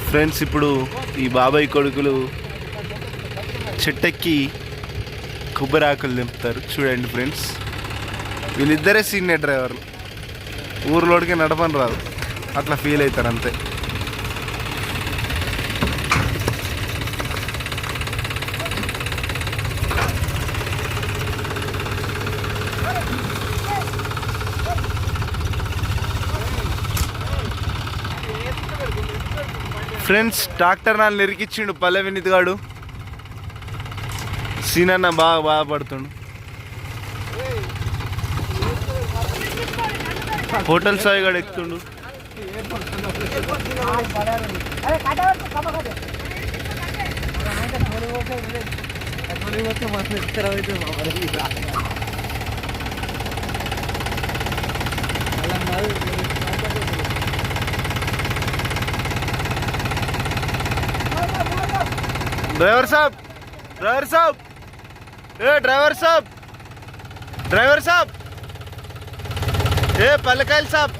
Friends ఇప్పుడు ఈ బాబాయ్ కొడుకులు చెట్టెక్కి కొబ్బరి ఆకులు దింపుతారు చూడండి ఫ్రెండ్స్. వీళ్ళిద్దరే సీనియర్ డ్రైవర్లు, ఊర్లోడికి నడపని రాదు, అట్లా ఫీల్ అవుతారు అంతే. ఫ్రెండ్స్ ట్రాక్టర్ నాలు నెరికిచ్చిండు పల్లె వినీత్ గాడు. సీనన్న బాగా బాధపడుతుండు. హోటల్ సాయి గాడు ఎక్కుతుండు. డ్రైవర్ సాబ్, డ్రైవర్ సాబ్, ఏ డ్రైవర్ సాబ్, డ్రైవర్ సాబ్, ఏ పల్లకాయలు సాబ్.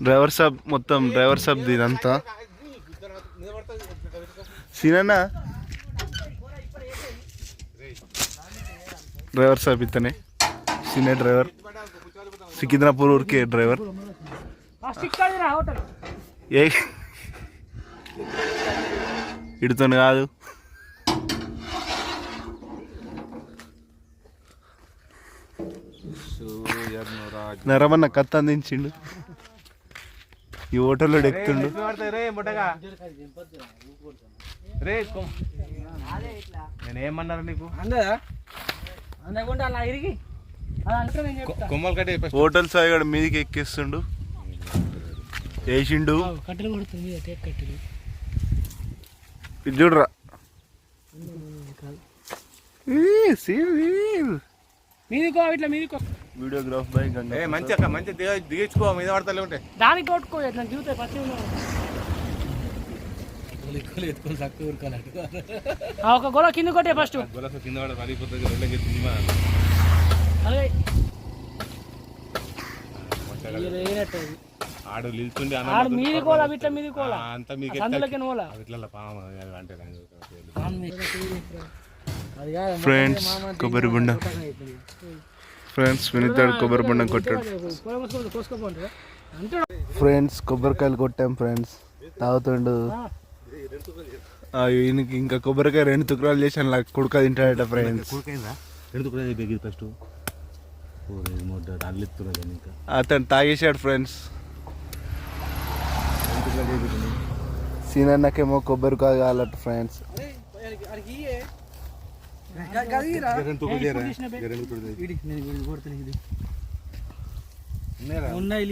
డ్రైవర్ సాబ్ మొత్తం డ్రైవర్ సాబ్ ఇదంతా. సీనన్నా డ్రైవర్ సాబ్ ఇతనే సీనియర్ డ్రైవర్, సికింద్రాపూర్ ఊరికే డ్రైవర్. ఏ ఇడుతుంది కాదు. నరమన్న కత్త అందించిండు. ఈ హోటల్లో ఎక్కుతుండు. నేనేమన్నారు నీకు? హోటల్ సాయిగాడు మీదికి ఎక్కిస్తుండు, వేసిండు. ఇది చూడరా వీడియోగ్రాఫ్ బై గంగా. మంచిగా మంచిగా దిగించుకో, మీద పడతలే ఉంటాయి. దానికి కొట్టుకో దిగుతాయి పచ్చి ఒక గొల కింద కొట్టే ఫస్ట్ కింద ఆడు నిల్చుండి మీది కోలా ఇట్లా మీది కోలా అంతా మీకు ఫ్రెండ్స్ కొబ్బరి బొండ. ఫ్రెండ్స్ వినితాడు కొబ్బరి బొండం కొట్టాడు. ఫ్రెండ్స్ కొబ్బరికాయలు కొట్టాం ఫ్రెండ్స్. తాగుతుండు. ఈయనకి ఇంకా కొబ్బరికాయ 2 తుక్రాలు చేసి అలా కుడక తింటాడట ఫ్రెండ్స్. అతను తాగేసాడు ఫ్రెండ్స్. సీనన్నకేమో కొబ్బరికాయ కావాలట ఫ్రెండ్స్. ఉన్నాయి